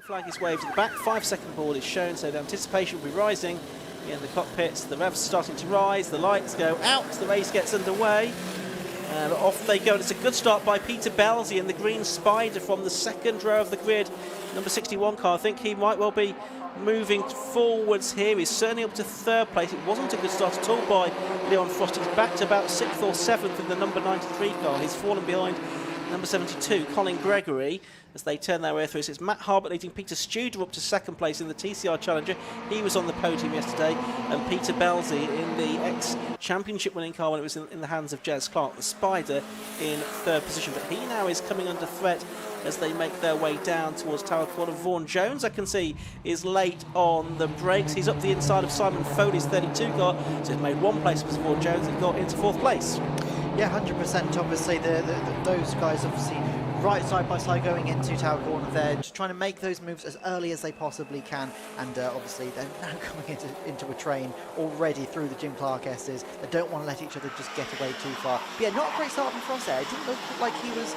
flag is waved at the back, 5-second board is shown, so the anticipation will be rising in the cockpits. The revs are starting to rise, the lights go out, the race gets underway. And off they go, and it's a good start by Peter Belzy in the green Spider from the second row of the grid. Number 61 car, I think he might well be moving forwards here. He's certainly up to third place. It wasn't a good start at all by Leon Frost. He's back to about 6th or 7th in the number 93 car. He's fallen behind number 72, Colin Gregory, as they turn their way through. So it's Matt Harbert leading Peter Studer up to second place in the TCR Challenger. He was on the podium yesterday. And Peter Belzy in the ex-championship winning car when it was in the hands of Jez Clark, the Spider, in third position. But he now is coming under threat as they make their way down towards Tower Corner. Vaughan Jones, I can see, is late on the brakes. He's up the inside of Simon Foley's 32 car, so he's made one place for Vaughan Jones and got into fourth place. Yeah, 100%. Obviously, those guys obviously right side by side going into Tower Corner there, just trying to make those moves as early as they possibly can. And obviously, they're now coming into a train already through the Jim Clark S's. They don't want to let each other just get away too far. But yeah, not a great start from Frost there. It didn't look like he was,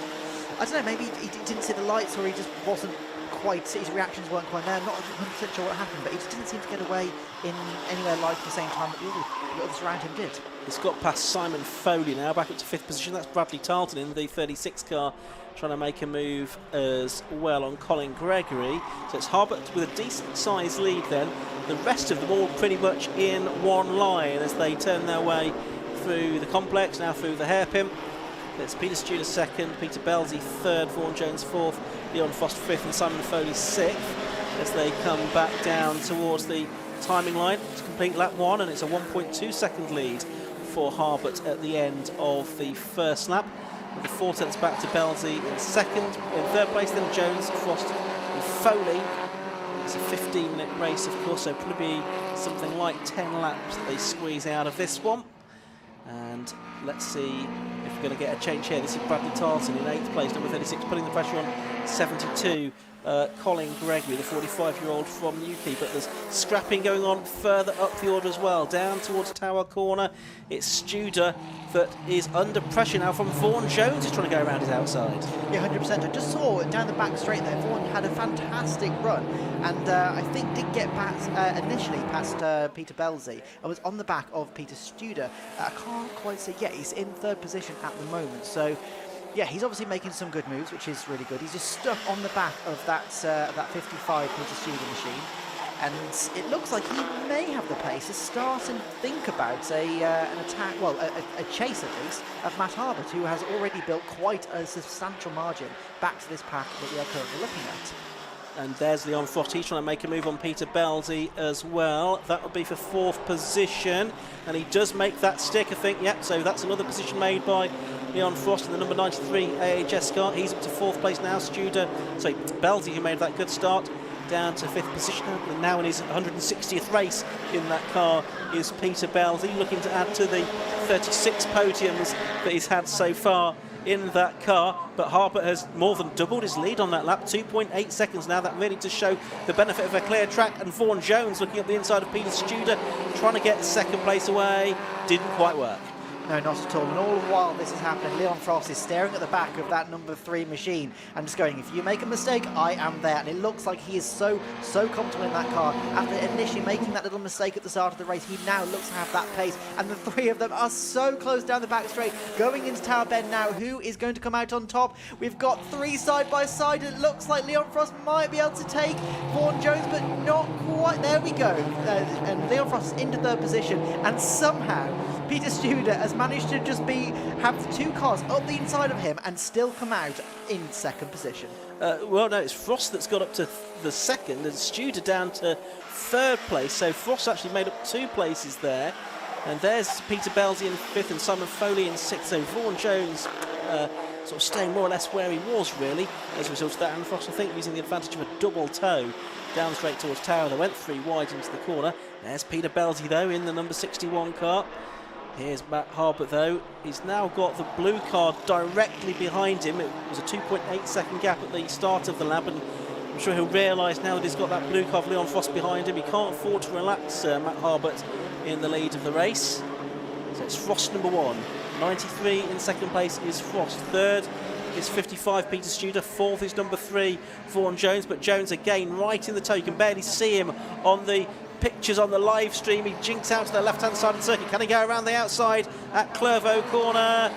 I don't know, maybe he didn't see the lights, or he just wasn't quite, his reactions weren't quite there. I'm not 100% sure what happened, but he just didn't seem to get away in anywhere like the same time that the others around him did. He's got past Simon Foley now, back up to 5th position. That's Bradley Tarleton in the 36 car, trying to make a move as well on Colin Gregory. So it's Harbert with a decent sized lead then. The rest of them all pretty much in one line as they turn their way through the complex, now through the hairpin. It's Peter Studer second, Peter Belzy third, Vaughan Jones fourth, Leon Frost fifth, and Simon Foley sixth as they come back down towards the timing line to complete lap one, and it's a 1.2 second lead for Harbert at the end of the first lap. With the 4 tenths back to Belzy in second, in third place then Jones, Frost and Foley. It's a 15-minute race, of course, so probably be something like 10 laps that they squeeze out of this one. And let's see if we're going to get a change here. This is Bradley Tarleton in 8th place, number 36, putting the pressure on 72. Colin Gregory, the 45-year-old from Newquay, but there's scrapping going on further up the order as well, down towards Tower Corner. It's Studer that is under pressure now from Vaughan Jones, who's trying to go around his outside. Yeah, 100%. I just saw down the back straight there, Vaughan had a fantastic run, and I think did get past, initially past Peter Belzy. I was on the back of Peter Studer. I can't quite say, yeah, he's in third position at the moment, so yeah, he's obviously making some good moves, which is really good. He's just stuck on the back of that 55 Peter Studer machine, and it looks like he may have the pace to start and think about an attack, well, a chase at least, of Matt Harbert, who has already built quite a substantial margin back to this pack that we are currently looking at. And there's Leon Frost, he's trying to make a move on Peter Belzy as well. That would be for 4th position, and he does make that stick, I think. Yep, so that's another position made by Leon Frost in the number 93 AHS car. He's up to 4th place now. Belzy, who made that good start, down to 5th position. And now in his 160th race in that car is Peter Belzy, looking to add to the 36 podiums that he's had so far in that car. But Harbert has more than doubled his lead on that lap, 2.8 seconds now. That really does show the benefit of a clear track. And Vaughan Jones looking up the inside of Peter Studer, trying to get second place away. Didn't quite work. No, not at all. And all the while this is happening, Leon Frost is staring at the back of that number 3 machine and just going, if you make a mistake, I am there. And it looks like he is so comfortable in that car. After initially making that little mistake at the start of the race, he now looks to have that pace. And the 3 of them are so close down the back straight, going into Tower Bend now. Who is going to come out on top? We've got 3 side by side. It looks like Leon Frost might be able to take Vaughan Jones, but not quite. There we go. And Leon Frost is into third position. And somehow Peter Studer has managed to just have the 2 cars up the inside of him and still come out in second position. Well, no, it's Frost that's got up to the second and Studer down to third place. So Frost actually made up 2 places there. And there's Peter Belzy in 5th and Simon Foley in 6th. So Vaughan Jones sort of staying more or less where he was, really, as a result of that. And Frost, I think, using the advantage of a double toe down straight towards Tower. They went 3 wide into the corner. There's Peter Belzy, though, in the number 61 car. Here's Matt Harbert, though. He's now got the blue car directly behind him. It was a 2.8 second gap at the start of the lap, and I'm sure he'll realise now that he's got that blue car of Leon Frost behind him. He can't afford to relax, Matt Harbert in the lead of the race. So it's Frost number 1. 93 in second place is Frost. Third is 55, Peter Studer. 4th is number 3, Vaughan Jones. But Jones again right in the toe. You can barely see him on the pictures on the live stream. He jinks out to the left-hand side of the circuit. Can he go around the outside at Clervaux corner?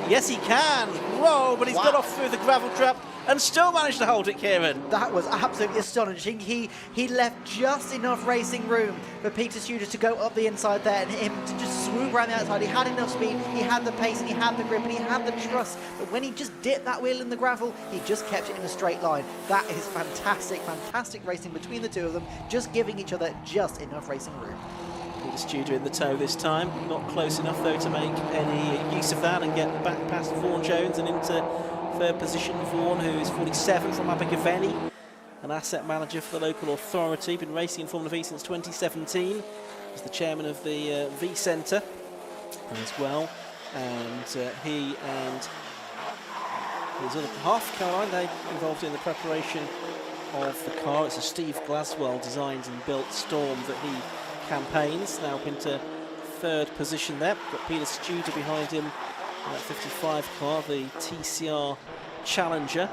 Yes, he can. Whoa, but he's got off through the gravel trap and still managed to hold it, Kieran. That was absolutely astonishing. He left just enough racing room for Peter Studer to go up the inside there and him to just swoop around the outside. He had enough speed, he had the pace, and he had the grip, and he had the trust. But when he just dipped that wheel in the gravel, he just kept it in a straight line. That is fantastic, fantastic racing between the two of them, just giving each other just enough racing room. Peter Studer in the toe this time. Not close enough, though, to make any use of that and get back past Vaughan Jones and into third position. Vaughan, who is 47 from Abergavenny, an asset manager for the local authority, been racing in Formula V since 2017. He's the chairman of the V Centre as well, and he and his other half, Caroline, they involved in the preparation of the car. It's a Steve Glaswell designed and built Storm that he campaigns. Now up into third position there. Got Peter Studer behind him in that 55 car, the TCR Challenger.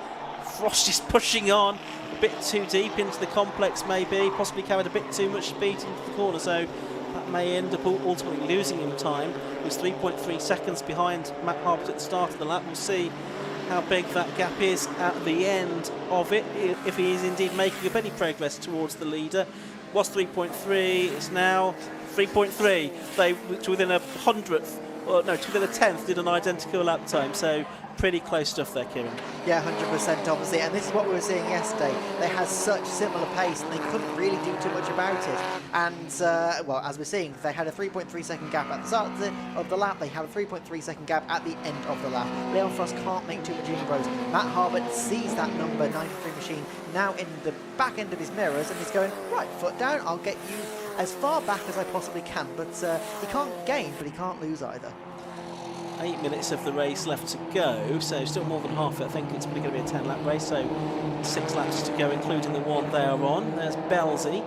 Frost is pushing on a bit too deep into the complex, maybe, possibly carried a bit too much speed into the corner, so that may end up ultimately losing him time. He was 3.3 seconds behind Matt Harbert at the start of the lap. We'll see how big that gap is at the end of it, if he is indeed making up any progress towards the leader. Was 3.3, it's now 3.3. They, to within a hundredth, or no, to within a tenth, did an identical lap time, so pretty close stuff there, Kieran. Yeah, 100% obviously, and this is what we were seeing yesterday. They had such similar pace and they couldn't really do too much about it. And, well, as we're seeing, they had a 3.3 second gap at the start of the lap. They have a 3.3 second gap at the end of the lap. Leon Frost can't make too much inroads. Matt Harbert sees that number 93 machine now in the back end of his mirrors and he's going, right, foot down, I'll get you as far back as I possibly can. But he can't gain, but he can't lose either. 8 minutes of the race left to go, so still more than half. I think it's probably going to be a 10-lap race, so 6 laps to go, including the one they are on. There's Belzy,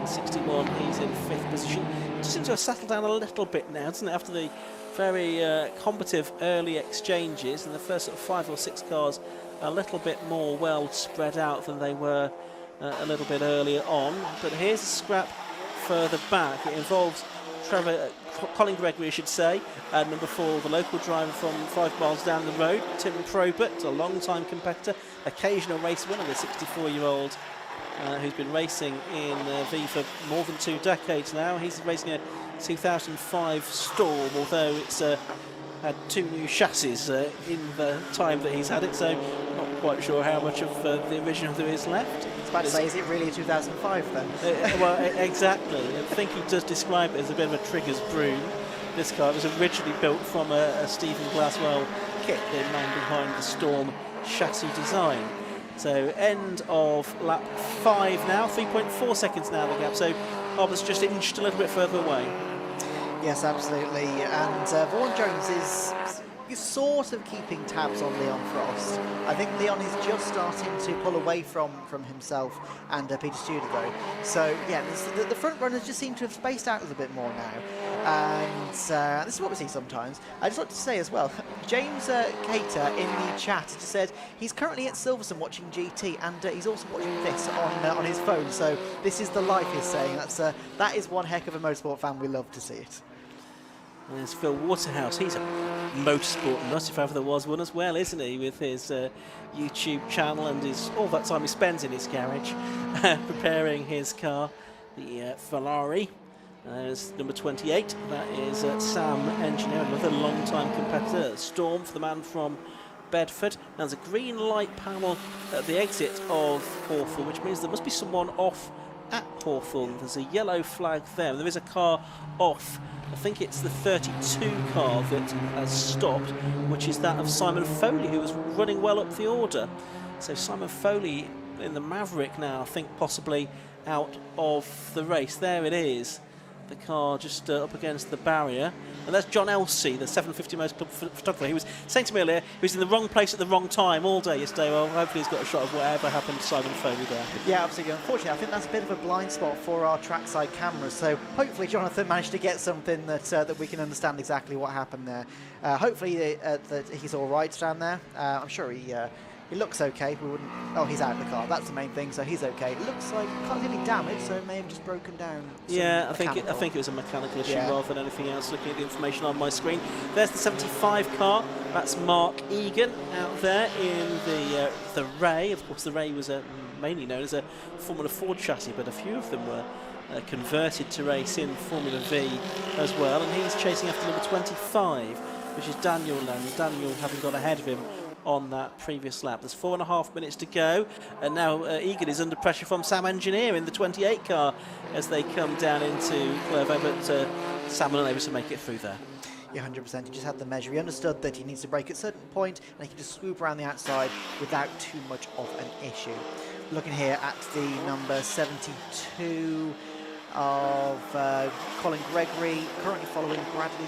in 61, he's in 5th position. It just seems to have settled down a little bit now, doesn't it, after the very combative early exchanges, and the first sort of 5 or 6 cars a little bit more well spread out than they were a little bit earlier on. But here's a scrap further back. It involves Colin Gregory, I should say, and number 4, the local driver from 5 miles down the road, Tim Probert, a long-time competitor, occasional race winner, the 64-year-old who's been racing in V for more than 2 decades now. He's racing a 2005 Storm, although it's had 2 new chassis in the time that he's had it, so not quite sure how much of the original there is left. I was about to say, is it really a 2005 then? Well, exactly. I think he does describe it as a bit of a Trigger's broom. This car was originally built from a Stephen Glaswell kit, the man behind the Storm chassis design. So end of lap 5 now, 3.4 seconds now the gap, so Harbour's just inched a little bit further away. Yes, absolutely. And Vaughan Jones is sort of keeping tabs on Leon Frost. I think Leon is just starting to pull away from himself and Peter Studer though. So yeah, the front runners just seem to have spaced out a little bit more now. And this is what we see sometimes. I just want to say as well, James Cater in the chat just said he's currently at Silverstone watching GT, and he's also watching this on his phone. So this is the life he's saying. That is one heck of a motorsport fan. We love to see it. There's Phil Waterhouse. He's a motorsport nut, if ever there was one as well, isn't he? With his YouTube channel and all that time he spends in his garage preparing his car, the Ferrari. There's number 28. That is Sam Engineer, another long-time competitor. Storm for the man from Bedford. Now there's a green light panel at the exit of Hawthorne, which means there must be someone off at Hawthorne. There's a yellow flag there. There is a car off. I think it's the 32 car that has stopped, which is that of Simon Foley, who was running well up the order. So Simon Foley in the Maverick now, I think possibly out of the race. There it is. the car just up against the barrier. And that's John Elsey, the 750 Most Club photographer. He was saying to me earlier, he was in the wrong place at the wrong time all day yesterday. Well, hopefully he's got a shot of whatever happened to Simon Foley there. Yeah, absolutely. Unfortunately, I think that's a bit of a blind spot for our trackside cameras. So hopefully Jonathan managed to get something that that we can understand exactly what happened there. Hopefully that he's all right down there. I'm sure he looks okay. We wouldn't. Oh, he's out of the car. That's the main thing. So he's okay. It looks like can't see any damage, so it may have just broken down. Yeah, I think it was a mechanical issue rather than anything else. Looking at the information on my screen, there's the 75 car. That's Mark Egan out there in the Ray. Of course, the Ray was mainly known as a Formula Ford chassis, but a few of them were converted to race in Formula V as well. And he's chasing after number 25, which is Daniel Land. Daniel having got ahead of him on that previous lap. There's 4.5 minutes to go, and now Egan is under pressure from Sam Engineer in the 28 car as they come down into Clervaux, but Sam unable to make it through there. Yeah, 100%. He just had the measure. He understood that he needs to brake at a certain point, and he can just swoop around the outside without too much of an issue. Looking here at the number 72 of Colin Gregory, currently following Bradley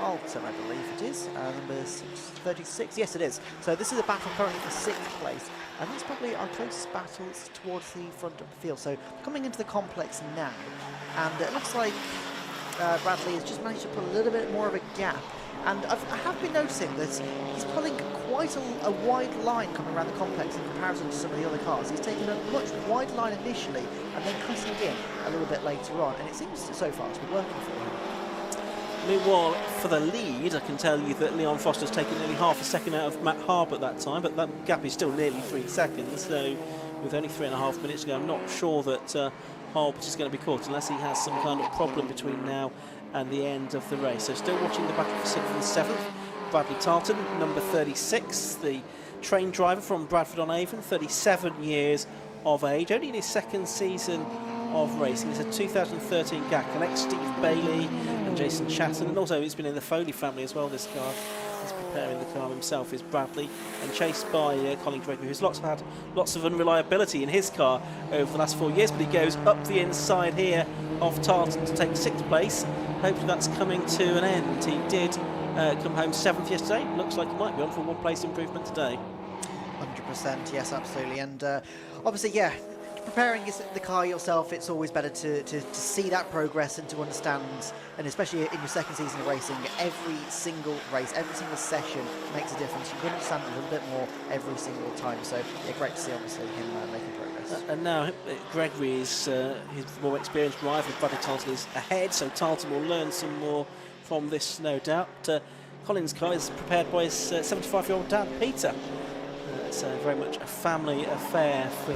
Alton, I believe it is, number 36. Yes, it is. So this is a battle currently for 6th place, and that's probably our closest battles towards the front of the field. So coming into the complex now, and it looks like Bradley has just managed to put a little bit more of a gap. And I have been noticing that he's pulling quite a wide line coming around the complex in comparison to some of the other cars. He's taken a much wide line initially and then cutting in a little bit later on, and it seems so far to be working for him. Meanwhile, for the lead, I can tell you that Leon Foster's taken nearly half a second out of Matt Harbour at that time, but that gap is still nearly 3 seconds, so with only 3.5 minutes to go, I'm not sure that Harbour is going to be caught unless he has some kind of problem between now and the end of the race. So still watching the battle for 6th and 7th. Bradley Tarleton, number 36, the train driver from Bradford-on-Avon, 37 years of age, only in his 2nd season of racing. He's a 2013 GAC, and Steve Bailey and Jason Chatton, and also he's been in the Foley family as well, this car. He's preparing the car himself, is Bradley, and chased by Colin Gregory, who's had lots of unreliability in his car over the last 4 years, but he goes up the inside here of Tarleton to take 6th place. Hopefully that's coming to an end. He did come home 7th yesterday. Looks like he might be on for a 1-place improvement today. 100%, yes, absolutely. And obviously, yeah, preparing the car yourself, it's always better to see that progress and to understand, and especially in your 2nd season of racing, every single race, every single session makes a difference. You can understand a little bit more every single time. So yeah, great to see obviously him making progress. And now Gregory is his more experienced rival, Bradley Tarleton, is ahead, so Tarleton will learn some more from this, no doubt. Colin's car is prepared by his 75-year-old dad, Peter. It's very much a family affair for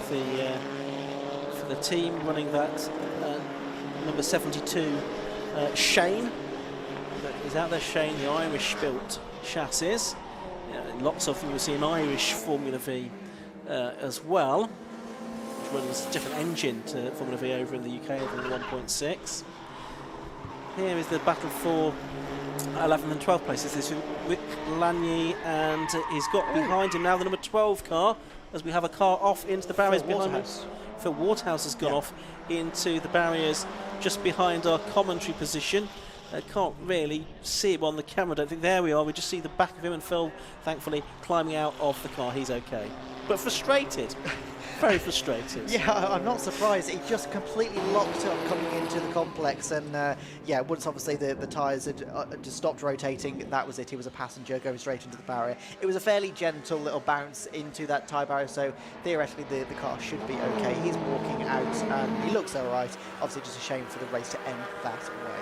the team running that. Number 72, Shane. Is out there, Shane, the Irish-built chassis. Lots of them will see an Irish Formula V as well, which runs a different engine to Formula V over in the UK than the 1.6. Here is the battle for 11th and 12th places. This is Rick Lanier, and he's got behind him now the number 12 car, as we have a car off into the barriers behind us. Phil Waterhouse has gone off into the barriers just behind our commentary position. Can't really see him on the camera, don't think. There we are, we just see the back of him, and Phil, thankfully, climbing out of the car. He's okay. But frustrated. Very frustrated. Yeah, I'm not surprised. He just completely locked up coming into the complex, and yeah, once obviously the tyres had just stopped rotating, that was it. He was a passenger going straight into the barrier. It was a fairly gentle little bounce into that tyre barrier, so theoretically the car should be okay. He's walking out, and he looks all right. Obviously just a shame for the race to end that way.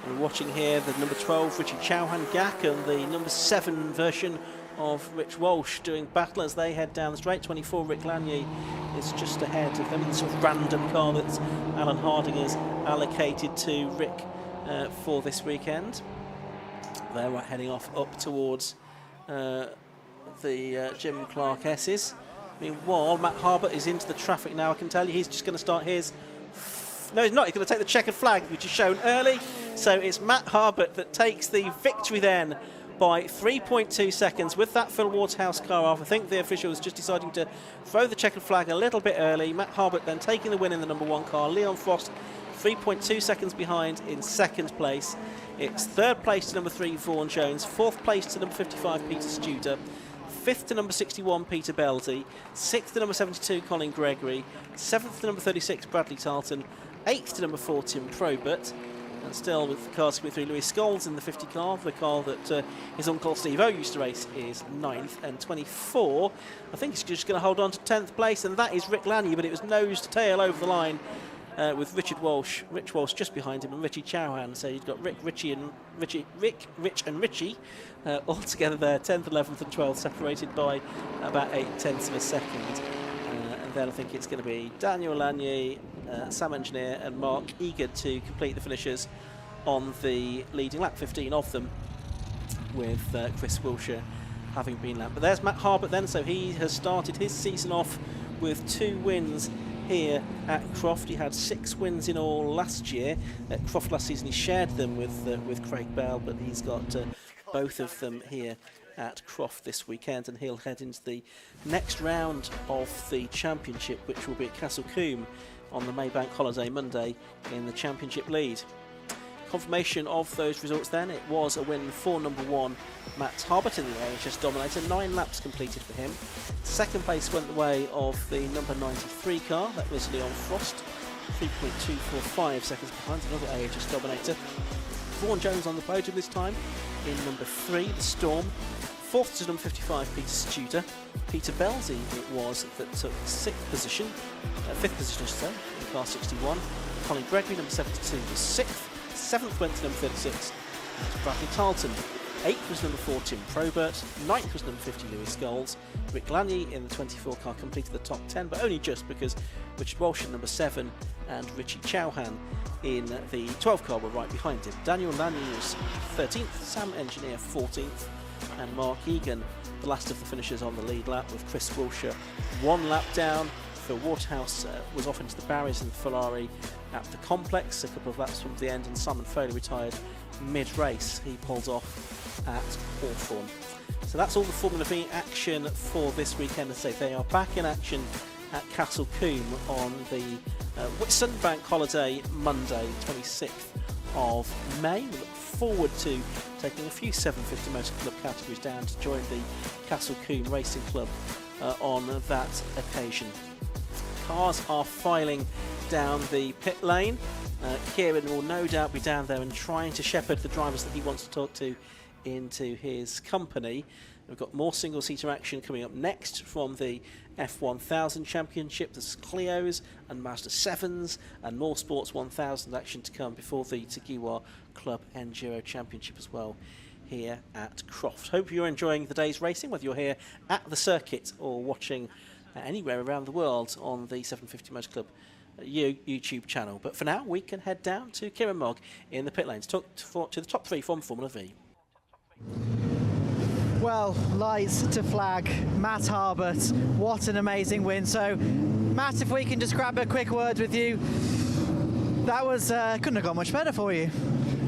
We're watching here the number 12 Richie Chauhan Gak and the number 7 version of Rich Walsh doing battle as they head down the straight. 24 Rick Lanier is just ahead of them in the sort of random car that Alan Harding has allocated to Rick for this weekend. They're heading off up towards the Jim Clark S's. Meanwhile, Matt Harbour is into the traffic now. I can tell you he's just going to start his... No, he's not. He's going to take the checkered flag, which is shown early. So it's Matt Harbour that takes the victory then by 3.2 seconds with that Phil Waterhouse car off. I think the officials just deciding to throw the checkered flag a little bit early. Matt Harbour then taking the win in the number 1 car. Leon Frost 3.2 seconds behind in second place. It's third place to number 3, Vaughan Jones, fourth place to number 55, Peter Studer, fifth to number 61, Peter Belty, sixth to number 72, Colin Gregory, seventh to number 36, Bradley Tarleton, eighth to number 4, Tim Probert. And still with the cars coming through, Lewis Scholes in the 50 car, the car that his uncle Steve O used to race, is 9th, and 24. I think he's just going to hold on to 10th place, and that is Rick Lanier, but it was nose to tail over the line with Rich Walsh just behind him, and Richie Chauhan. So you've got Rich and Richie all together there, 10th, 11th, and 12th, separated by about 8/10 of a second. And then I think it's going to be Daniel Lanier, Sam Engineer and Mark Egan to complete the finishers on the leading lap, 15 of them, with Chris Wilshire having been lapped. But there's Matt Harbert then, so he has started his season off with 2 wins here at Croft. He had 6 wins in all last year. At Croft last season he shared them with Craig Bell, but he's got both of them here at Croft this weekend, and he'll head into the next round of the championship, which will be at Castle Combe on the Maybank holiday Monday in the championship lead. Confirmation of those results then, it was a win for number 1 Matt Harbert in the AHS Dominator, 9 laps completed for him. Second place went the way of the number 93 car, that was Leon Frost, 3.245 seconds behind, another AHS Dominator. Vaughan Jones on the podium this time in number 3, the Storm. Fourth to number 55, Peter Studer. Peter Belzy it was that took 5th position I should say, in car 61. Colin Gregory, number 72, was 6th. 7th went to number 36, that was Bradley Tarleton. 8th was number 4, Tim Probert. 9th was number 50, Lewis Scholes. Rick Lanier in the 24 car completed the top 10, but only just because Richard Walsh in number 7 and Richie Chauhan in the 12 car were right behind him. Daniel Lanier was 13th, Sam Engineer 14th, and Mark Egan, the last of the finishers on the lead lap, with Chris Wilshire 1 lap down. Phil Waterhouse was off into the barriers in the Ferrari at the complex, a couple of laps from the end, and Simon Foley retired mid-race. He pulled off at Hawthorn. So that's all the Formula V action for this weekend. As I say, they are back in action at Castle Combe on the Whitsunday holiday Monday, 26th of May. We look forward to taking a few 750 Motor Club categories down to join the Castle Combe Racing Club on that occasion. Cars are filing down the pit lane. Kieran will no doubt be down there and trying to shepherd the drivers that he wants to talk to into his company. We've got more single-seater action coming up next from the F1000 Championship. There's Clios and Mazda 7s and more Sports 1000 action to come before the Tagiwa Club Enduro Championship as well here at Croft. Hope you're enjoying the day's racing, whether you're here at the circuit or watching anywhere around the world on the 750 Motor Club YouTube channel. But for now, we can head down to Kieran Mogg in the pit lane to talk to the top 3 from Formula V. Well, lights to flag, Matt Harbert, what an amazing win. So, Matt, if we can just grab a quick word with you, that was, couldn't have gone much better for you.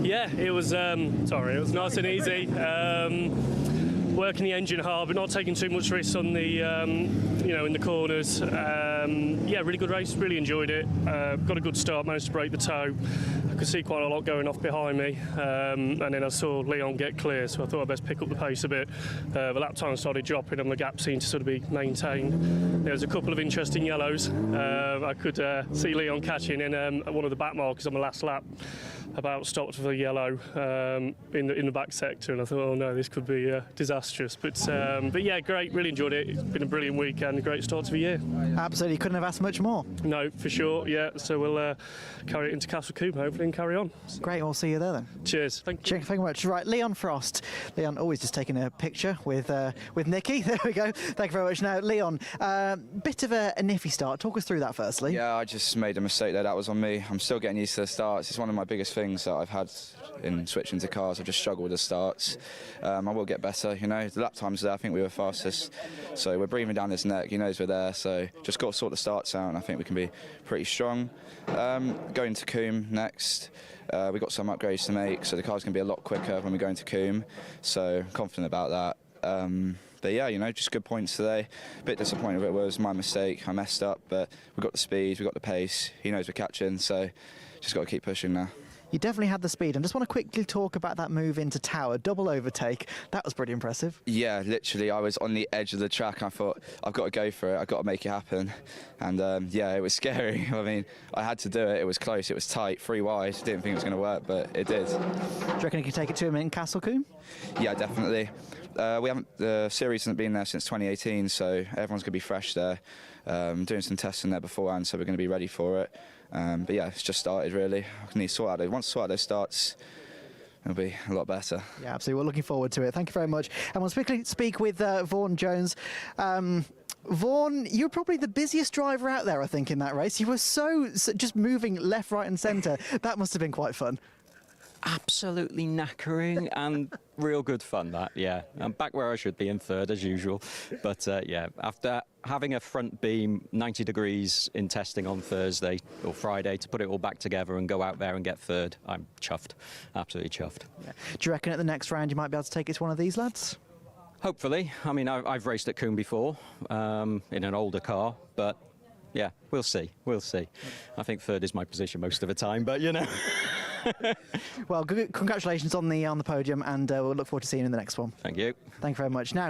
Yeah, it was nice and easy. Working the engine hard, but not taking too much risk on the, in the corners. Yeah, really good race, really enjoyed it. Got a good start, managed to break the toe. I could see quite a lot going off behind me, and then I saw Leon get clear, so I thought I'd best pick up the pace a bit. The lap time started dropping and the gap seemed to sort of be maintained. There was a couple of interesting yellows. I could see Leon catching in one of the back markers on the last lap. About stopped for the yellow in the back sector, and I thought, oh no, this could be disastrous. But yeah, great, really enjoyed it. It's been a brilliant weekend, a great start to the year. Absolutely, couldn't have asked much more. No, for sure, yeah. So we'll carry it into Castle Combe, hopefully, and carry on. Great, we'll see you there then. Cheers. Thank you. Thank you very much. Right, Leon Frost. Leon always just taking a picture with Nikki. There we go. Thank you very much. Now, Leon, bit of a niffy start. Talk us through that firstly. Yeah, I just made a mistake there. That was on me. I'm still getting used to the starts. It's one of my biggest things that I've had in switching to cars. I've just struggled with the starts. I will get better, you know. The lap times there, I think we were fastest. So we're breathing down his neck. He knows we're there. So just got to sort the starts out, and I think we can be pretty strong. Going to Combe next. We've got some upgrades to make, so the car's going to be a lot quicker when we go into Combe. So confident about that. But yeah, you know, just good points today. A bit disappointed it was my mistake. I messed up, but we got the speed, we got the pace. He knows we're catching, so just got to keep pushing now. You definitely had the speed. I just want to quickly talk about that move into tower, double overtake. That was pretty impressive. Yeah, literally, I was on the edge of the track. I thought, I've got to go for it. I've got to make it happen. And yeah, it was scary. I mean, I had to do it. It was close. It was tight, 3 wide. Didn't think it was going to work, but it did. Do you reckon you could take it to him in Castlecombe? Yeah, definitely. The series hasn't been there since 2018, so everyone's going to be fresh there. Doing some testing there beforehand, so we're going to be ready for it. But yeah, it's just started really. I need to sort out those. Once sort out those starts, it'll be a lot better. Yeah, absolutely. We're looking forward to it. Thank you very much. And we'll quickly speak with Vaughan Jones. Vaughan, you're probably the busiest driver out there, I think, in that race. You were so just moving left, right and centre. That must have been quite fun. Absolutely knackering and real good fun, that, yeah. I'm back where I should be in third as usual. But yeah, after having a front beam 90 degrees in testing on Thursday or Friday to put it all back together and go out there and get third, I'm chuffed, absolutely chuffed. Yeah. Do you reckon at the next round you might be able to take it to one of these lads? Hopefully. I mean, I've raced at Coombe before in an older car, but yeah, we'll see, we'll see. I think third is my position most of the time, but you know. Well, congratulations on the podium, and we'll look forward to seeing you in the next one. Thank you. Thank you very much. Now,